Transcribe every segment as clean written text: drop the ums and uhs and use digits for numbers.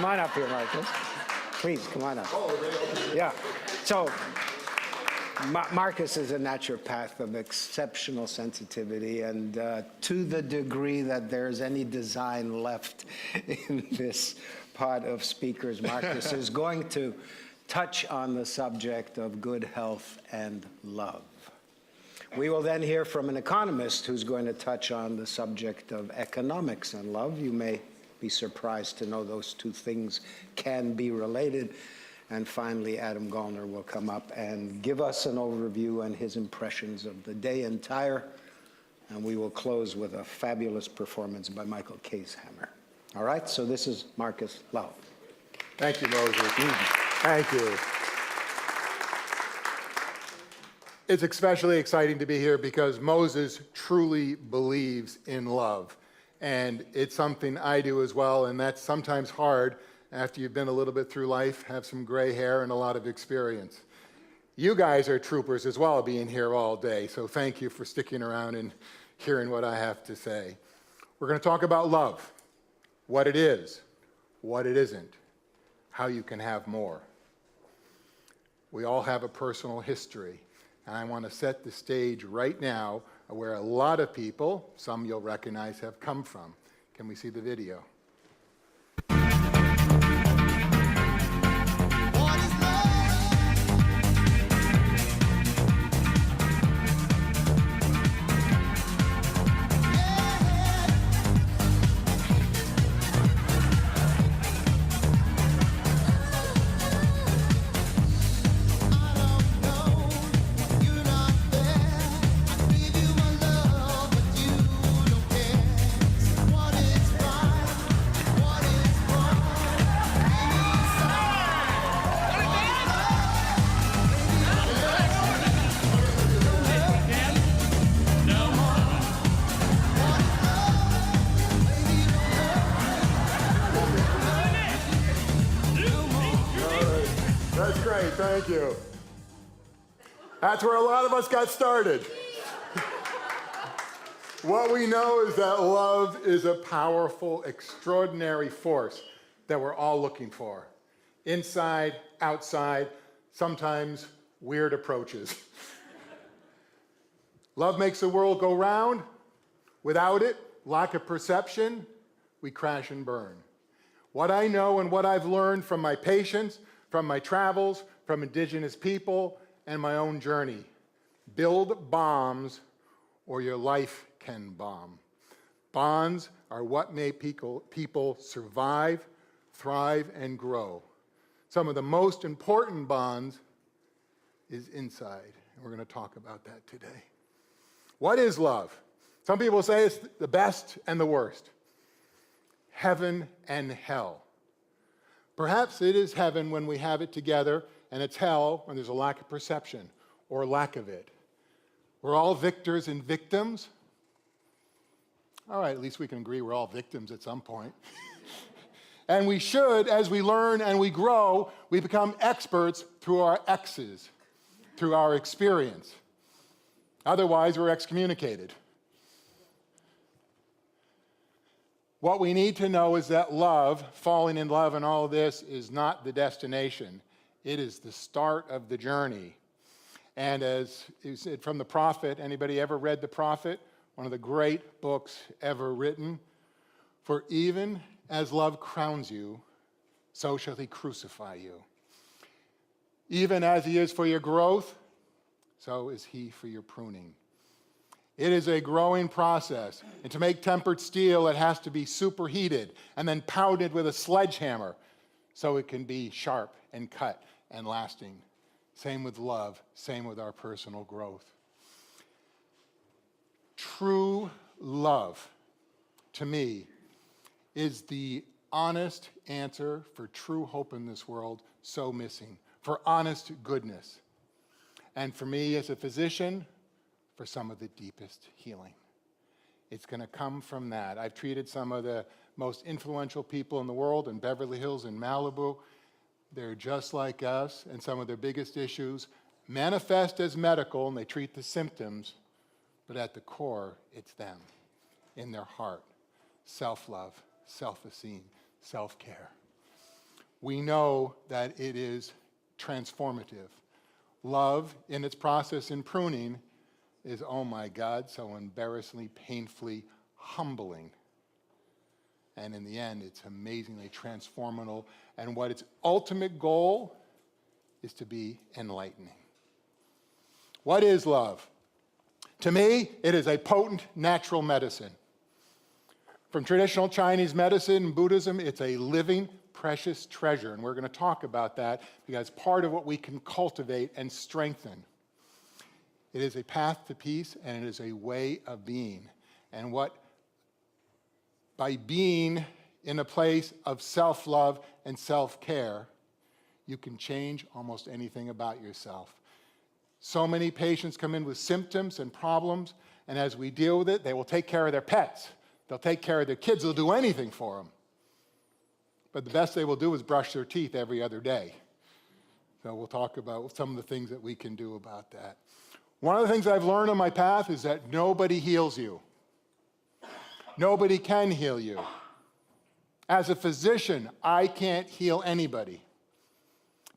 Come on up here, Marcus. Please, come on up. Yeah. So, Marcus is a naturopath of exceptional sensitivity, and to the degree that there's any design left in this pod of speakers, Marcus is going to touch on the subject of good health and love. We will then hear from an economist who's going to touch on the subject of economics and love. You may be surprised to know those two things can be related. And finally, Adam Gallner will come up and give us an overview and his impressions of the day entire. And we will close with a fabulous performance by Michael Casehammer. All right, so this is Marcus Laux. Thank you, Moses. Thank you. It's especially exciting to be here because Moses truly believes in love. And it's something I do as well, and that's sometimes hard after you've been a little bit through life, have some gray hair and a lot of experience. You guys are troopers as well, being here all day, so thank you for sticking around and hearing what I have to say. We're going to talk about love, what it is, what it isn't, how you can have more. We all have a personal history, and I want to set the stage right now where a lot of people, some you'll recognize, have come from. Can we see the video? Thank you. That's where a lot of us got started. What we know is that love is a powerful, extraordinary force that we're all looking for. Inside, outside, sometimes weird approaches. Love makes the world go round. Without it, lack of perception, we crash and burn. What I know and what I've learned from my patients, from my travels, from indigenous people, and my own journey. Build bombs or your life can bomb. Bonds are what make people survive, thrive, and grow. Some of the most important bonds is inside, and we're going to talk about that today. What is love? Some people say it's the best and the worst. Heaven and hell. Perhaps it is heaven when we have it together, and it's hell when there's a lack of perception or lack of it. We're all victors and victims. All right, at least we can agree we're all victims at some point. And we should, as we learn and we grow, we become experts through our X's, through our experience. Otherwise, we're excommunicated. What we need to know is that love, falling in love and all of this, is not the destination. It is the start of the journey. And as you said from the prophet, anybody ever read the prophet? One of the great books ever written. For even as love crowns you, so shall he crucify you. Even as he is for your growth, so is he for your pruning. It is a growing process. And to make tempered steel, it has to be superheated and then pounded with a sledgehammer so it can be sharp and cut and lasting. Same with love, same with our personal growth. True love, to me, is the honest answer for true hope in this world so missing, for honest goodness. And for me as a physician, for some of the deepest healing. It's going to come from that. I've treated some of the most influential people in the world in Beverly Hills and Malibu. They're just like us, and some of their biggest issues manifest as medical, and they treat the symptoms, but at the core, it's them, in their heart. Self-love, self-esteem, self-care. we know that it is transformative. Love, in its process in pruning, is, oh my God, so embarrassingly, painfully humbling. And in the end, it's amazingly transformational. And what its ultimate goal is to be enlightening. What is love? To me, it is a potent natural medicine. From traditional Chinese medicine and Buddhism, it's a living, precious treasure. And we're going to talk about that because part of what we can cultivate and strengthen. It is a path to peace, and it is a way of being. And by being in a place of self-love and self-care, you can change almost anything about yourself. So many patients come in with symptoms and problems, and as we deal with it, they will take care of their pets. They'll take care of their kids. They'll do anything for them. But the best they will do is brush their teeth every other day. So we'll talk about some of the things that we can do about that. One of the things I've learned on my path is that nobody heals you. Nobody can heal you. As a physician, I can't heal anybody,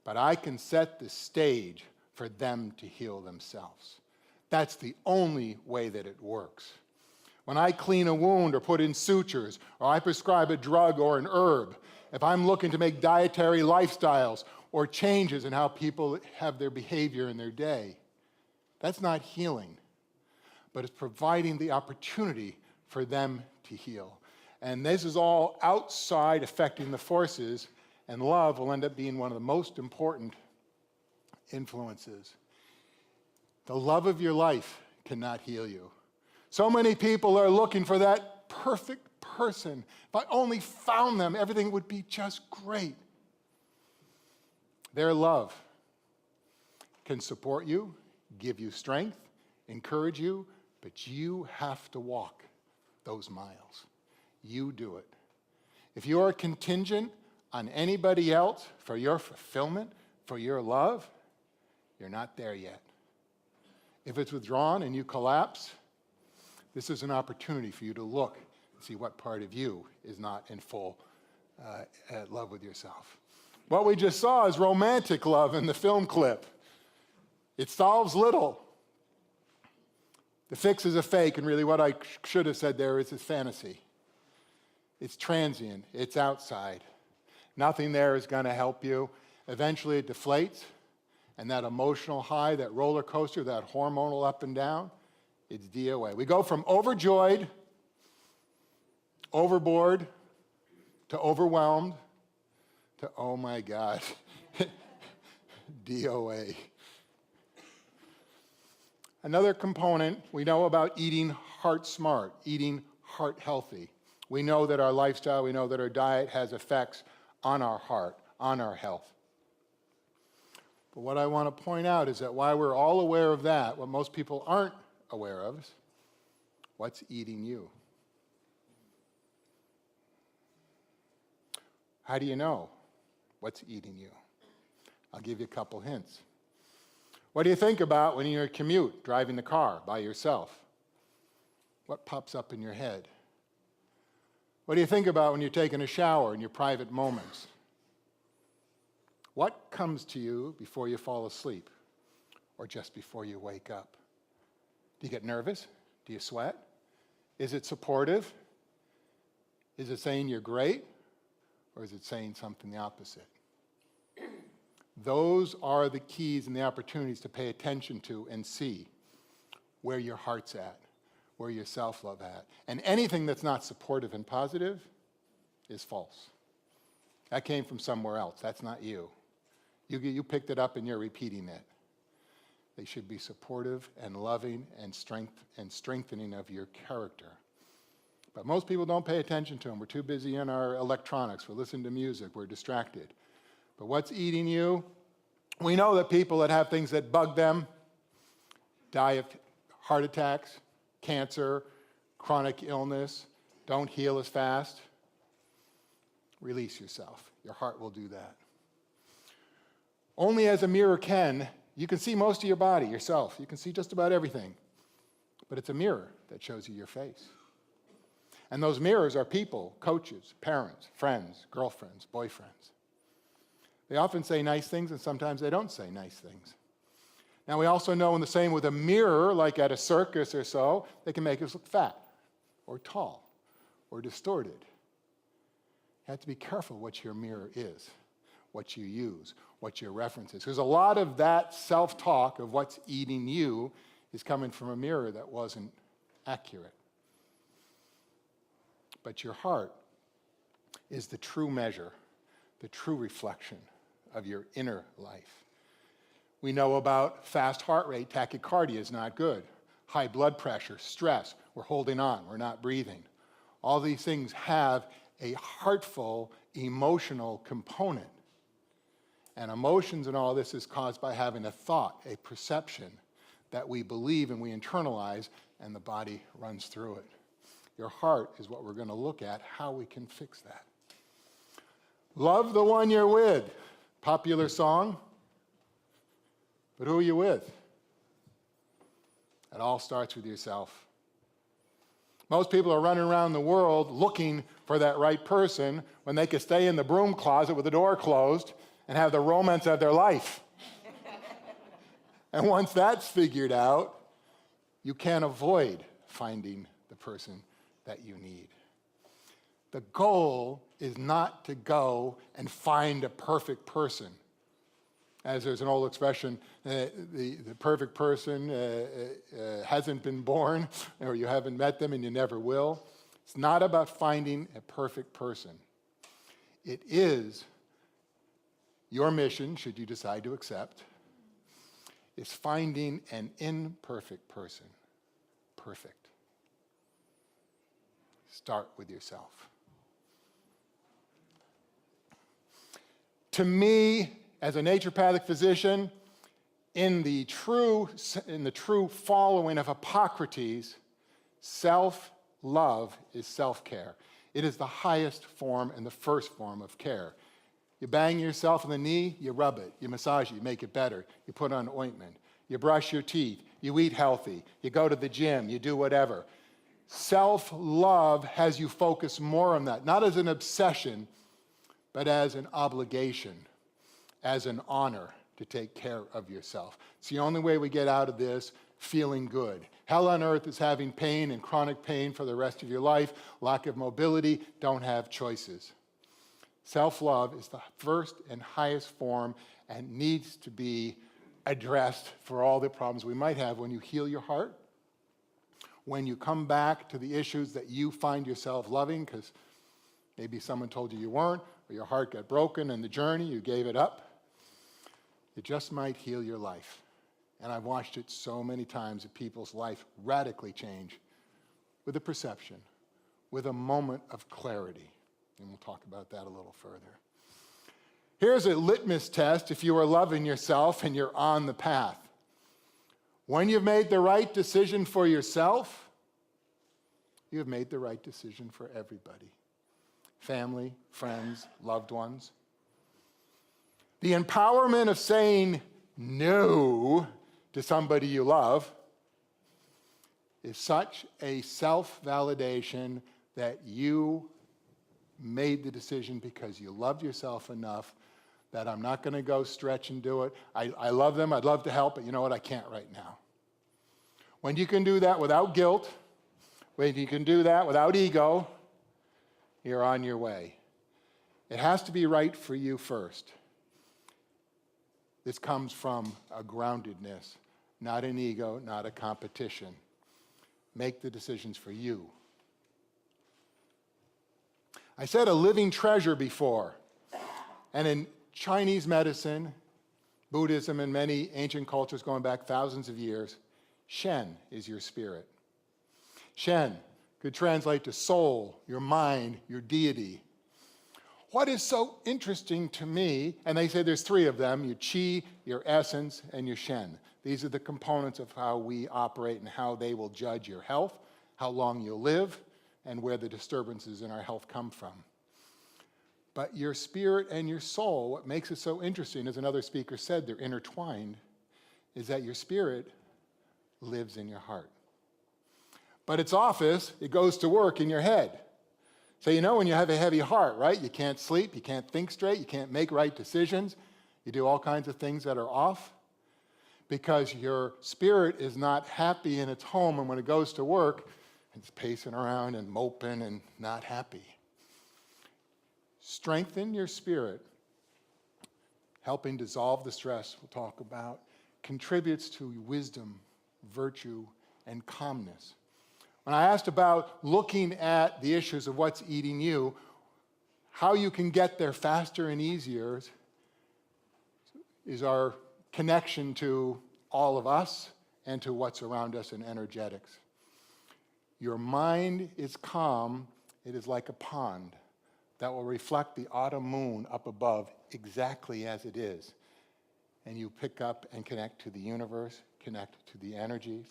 but I can set the stage for them to heal themselves. That's the only way that it works. When I clean a wound or put in sutures, or I prescribe a drug or an herb, if I'm looking to make dietary lifestyles or changes in how people have their behavior in their day, that's not healing, but it's providing the opportunity for them to heal. And this is all outside affecting the forces, and love will end up being one of the most important influences. The love of your life cannot heal you. So many people are looking for that perfect person. If I only found them, everything would be just great. Their love can support you, give you strength, encourage you, but you have to walk those miles. You do it. If you are contingent on anybody else for your fulfillment, for your love, you're not there yet. If it's withdrawn and you collapse, this is an opportunity for you to look and see what part of you is not in full love with yourself. What we just saw is romantic love in the film clip. It solves little. The fix is a fake, and really what I should have said there is a fantasy. It's transient. It's outside. Nothing there is going to help you. Eventually it deflates, and that emotional high, that roller coaster, that hormonal up and down, it's DOA. We go from overjoyed, overboard, to overwhelmed, to, oh my God, DOA. Another component, we know about eating heart smart, eating heart healthy. We know that our lifestyle, we know that our diet has effects on our heart, on our health. But what I want to point out is that while we're all aware of that, what most people aren't aware of is what's eating you. How do you know what's eating you? I'll give you a couple hints. What do you think about when you're in a commute, driving the car by yourself? What pops up in your head? What do you think about when you're taking a shower in your private moments? What comes to you before you fall asleep or just before you wake up? Do you get nervous? Do you sweat? Is it supportive? Is it saying you're great? Or is it saying something the opposite? Those are the keys and the opportunities to pay attention to and see where your heart's at, where your self-love at. And anything that's not supportive and positive is false. That came from somewhere else. That's not you. You picked it up and you're repeating it. They should be supportive and loving and strengthening of your character. But most people don't pay attention to them. We're too busy in our electronics. We're listening to music. We're distracted. But what's eating you? We know that people that have things that bug them die of heart attacks, cancer, chronic illness, don't heal as fast. Release yourself. Your heart will do that. Only as a mirror can, you can see most of your body, yourself. You can see just about everything. But it's a mirror that shows you your face. And those mirrors are people, coaches, parents, friends, girlfriends, boyfriends. They often say nice things, and sometimes they don't say nice things. Now, we also know in the same with a mirror, like at a circus or so, they can make us look fat or tall or distorted. You have to be careful what your mirror is, what you use, what your reference is. Because a lot of that self-talk of what's eating you is coming from a mirror that wasn't accurate. But your heart is the true measure, the true reflection of your inner life. We know about fast heart rate, tachycardia is not good. High blood pressure, stress, we're holding on, we're not breathing. All these things have a heartful, emotional component. And emotions and all this is caused by having a thought, a perception that we believe and we internalize, and the body runs through it. Your heart is what we're going to look at, how we can fix that. Love the one you're with. Popular song. But who are you with? It all starts with yourself. Most people are running around the world looking for that right person when they could stay in the broom closet with the door closed and have the romance of their life. And once that's figured out, you can't avoid finding the person that you need. The goal is not to go and find a perfect person. As there's an old expression, the perfect person hasn't been born, or you haven't met them and you never will. It's not about finding a perfect person. It is your mission, should you decide to accept, is finding an imperfect person perfect. Start with yourself. To me, as a naturopathic physician, in the true following of Hippocrates, self-love is self-care. It is the highest form and the first form of care. You bang yourself in the knee, you rub it. You massage it, you make it better. You put on ointment. You brush your teeth. You eat healthy. You go to the gym. You do whatever. Self-love has you focus more on that, not as an obsession, but as an obligation, as an honor to take care of yourself. It's the only way we get out of this feeling good. Hell on earth is having pain and chronic pain for the rest of your life, lack of mobility, don't have choices. Self-love is the first and highest form and needs to be addressed for all the problems we might have when you heal your heart, when you come back to the issues that you find yourself loving because maybe someone told you you weren't, or your heart got broken in the journey, you gave it up. It just might heal your life. And I've watched it so many times that people's life radically change with a perception, with a moment of clarity. And we'll talk about that a little further. Here's a litmus test if you are loving yourself and you're on the path. When you've made the right decision for yourself, you have made the right decision for everybody. Family, friends, loved ones. The empowerment of saying no to somebody you love is such a self-validation that you made the decision because you loved yourself enough that I'm not going to go stretch and do it. I love them, I'd love to help, but you know what, I can't right now. When you can do that without guilt, when you can do that without ego, you're on your way. It has to be right for you first. This comes from a groundedness, not an ego, not a competition. Make the decisions for you. I said a living treasure before, and in Chinese medicine, Buddhism, and many ancient cultures going back thousands of years, Shen is your spirit. Shen could translate to soul, your mind, your deity. What is so interesting to me, and they say there's three of them, your chi, your essence, and your Shen. These are the components of how we operate and how they will judge your health, how long you'll live, and where the disturbances in our health come from. But your spirit and your soul, what makes it so interesting, as another speaker said, they're intertwined, is that your spirit lives in your heart. But its office, it goes to work in your head. So you know when you have a heavy heart, right? You can't sleep, you can't think straight, you can't make right decisions. You do all kinds of things that are off because your spirit is not happy in its home, and when it goes to work, it's pacing around and moping and not happy. Strengthen your spirit, helping dissolve the stress we'll talk about, contributes to wisdom, virtue, and calmness. When I asked about looking at the issues of what's eating you, how you can get there faster and easier is our connection to all of us and to what's around us in energetics. Your mind is calm. It is like a pond that will reflect the autumn moon up above exactly as it is. And you pick up and connect to the universe, connect to the energies.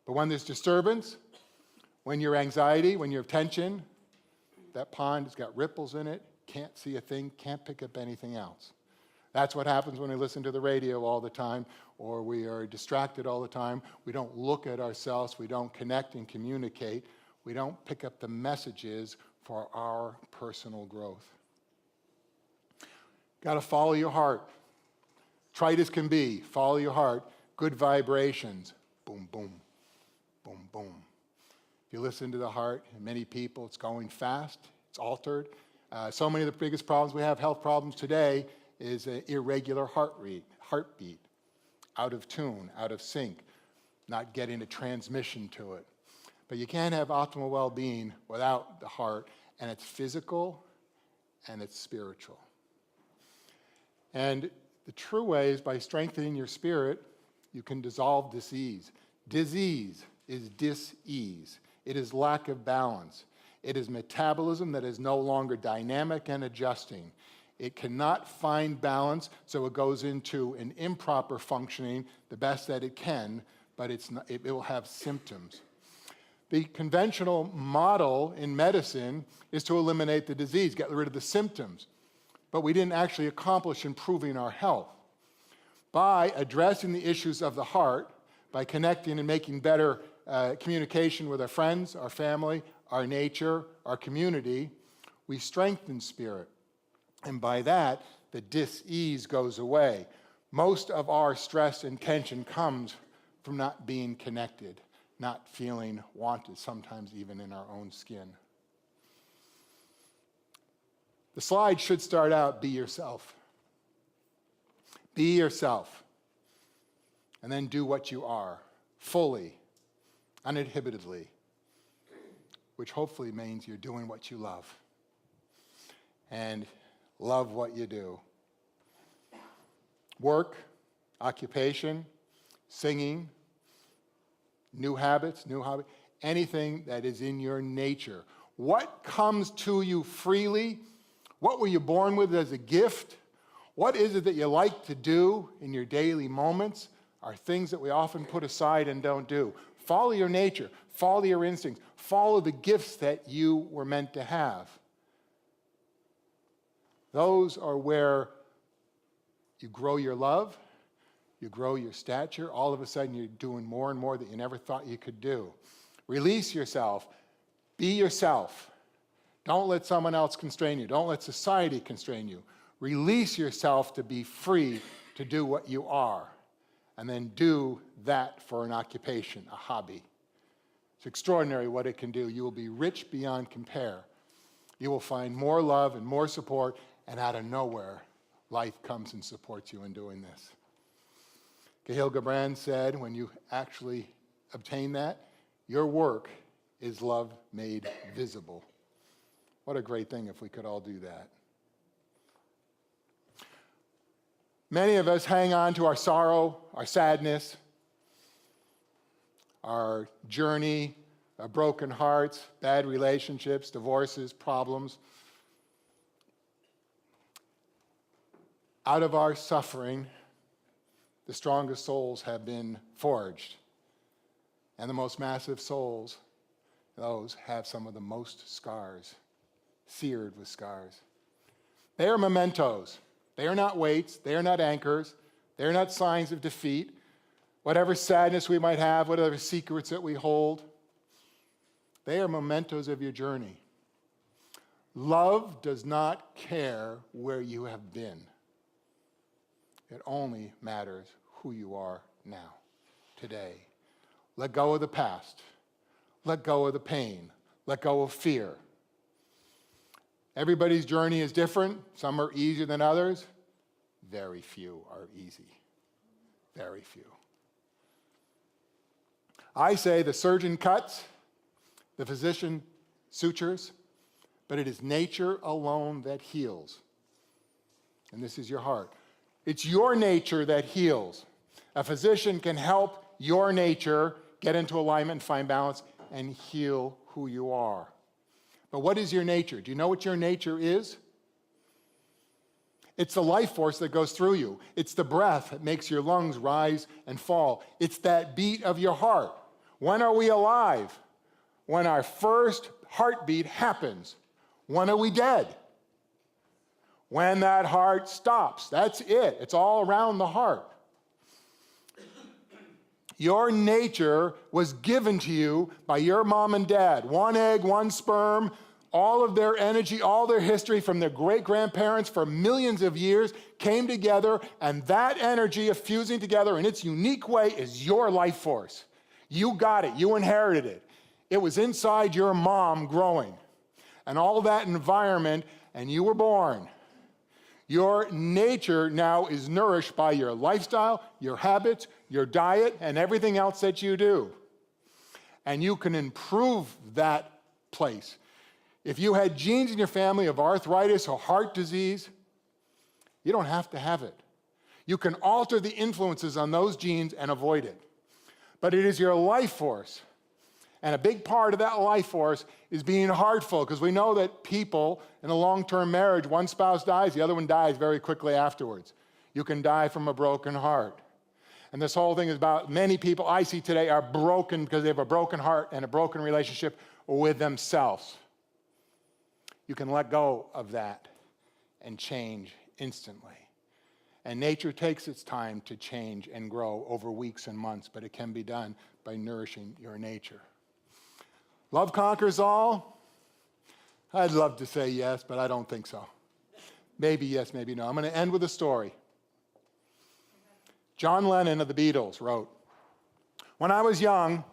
But when there's disturbance, when you're anxiety, when you have tension, that pond has got ripples in it, can't see a thing, can't pick up anything else. That's what happens when we listen to the radio all the time, or we are distracted all the time. We don't look at ourselves, we don't connect and communicate, we don't pick up the messages for our personal growth. Got to follow your heart. Trite as can be, follow your heart. Good vibrations, boom, boom, boom, boom. If you listen to the heart, and many people, it's going fast, it's altered. So many of the biggest problems we have, health problems today, is an irregular heartbeat, out of tune, out of sync, not getting a transmission to it. But you can't have optimal well-being without the heart, and it's physical and it's spiritual. And the true way is by strengthening your spirit, you can dissolve disease. Disease is dis-ease. It is lack of balance. It is metabolism that is no longer dynamic and adjusting. It cannot find balance, so it goes into an improper functioning, the best that it can, but it will have symptoms. The conventional model in medicine is to eliminate the disease, get rid of the symptoms. But we didn't actually accomplish improving our health. By addressing the issues of the heart, by connecting and making better communication with our friends, our family, our nature, our community, we strengthen spirit. And by that, the dis-ease goes away. Most of our stress and tension comes from not being connected, not feeling wanted, sometimes even in our own skin. The slide should start out, be yourself. Be yourself. And then do what you are, fully, uninhibitedly, which hopefully means you're doing what you love. And love what you do. Work, occupation, singing, new habits, anything that is in your nature. What comes to you freely? What were you born with as a gift? What is it that you like to do in your daily moments are things that we often put aside and don't do. Follow your nature. Follow your instincts. Follow the gifts that you were meant to have. Those are where you grow your love, you grow your stature. All of a sudden, you're doing more and more that you never thought you could do. Release yourself. Be yourself. Don't let someone else constrain you. Don't let society constrain you. Release yourself to be free to do what you are. And then do that for an occupation, a hobby. It's extraordinary what it can do. You will be rich beyond compare. You will find more love and more support, and out of nowhere, life comes and supports you in doing this. Cahill Gibran said, when you actually obtain that, your work is love made visible. What a great thing if we could all do that. Many of us hang on to our sorrow, our sadness, our journey, our broken hearts, bad relationships, divorces, problems. Out of our suffering, the strongest souls have been forged. And the most massive souls, those have some of the most scars, seared with scars. They are mementos. They are not weights. They are not anchors. They are not signs of defeat. Whatever sadness we might have, whatever secrets that we hold, they are mementos of your journey. Love does not care where you have been. It only matters who you are now, today. Let go of the past. Let go of the pain. Let go of fear. Everybody's journey is different. Some are easier than others. Very few are easy. Very few. I say the surgeon cuts, the physician sutures, but it is nature alone that heals. And this is your heart. It's your nature that heals. A physician can help your nature get into alignment, find balance, and heal who you are. But what is your nature? Do you know what your nature is? It's the life force that goes through you. It's the breath that makes your lungs rise and fall. It's that beat of your heart. When are we alive? When our first heartbeat happens. When are we dead? When that heart stops. That's it. It's all around the heart. Your nature was given to you by your mom and dad. One egg, one sperm, all of their energy, all their history from their great-grandparents for millions of years came together, and that energy of fusing together in its unique way is your life force. You got it. You inherited it. It was inside your mom growing. And all that environment, and you were born. Your nature now is nourished by your lifestyle, your habits, your diet, and everything else that you do. And you can improve that place. If you had genes in your family of arthritis or heart disease, you don't have to have it. You can alter the influences on those genes and avoid it. But it is your life force. And a big part of that life force is being heartful, because we know that people in a long-term marriage, one spouse dies, the other one dies very quickly afterwards. You can die from a broken heart. And this whole thing is about many people I see today are broken because they have a broken heart and a broken relationship with themselves. You can let go of that and change instantly. And nature takes its time to change and grow over weeks and months, but it can be done by nourishing your nature. Love conquers all? I'd love to say yes, but I don't think so. Maybe yes, maybe no. I'm going to end with a story. John Lennon of the Beatles wrote, "When I was young,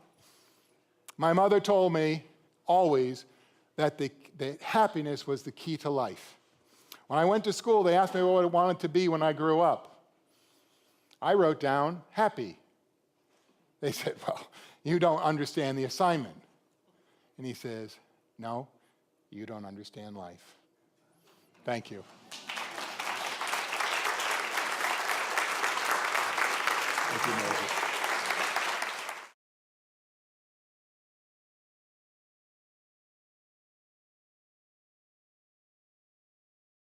my mother told me always that happiness was the key to life. When I went to school, they asked me what I wanted to be when I grew up. I wrote down happy. They said, well, you don't understand the assignment. And he says, no, you don't understand life." Thank you. Thank you, Moses.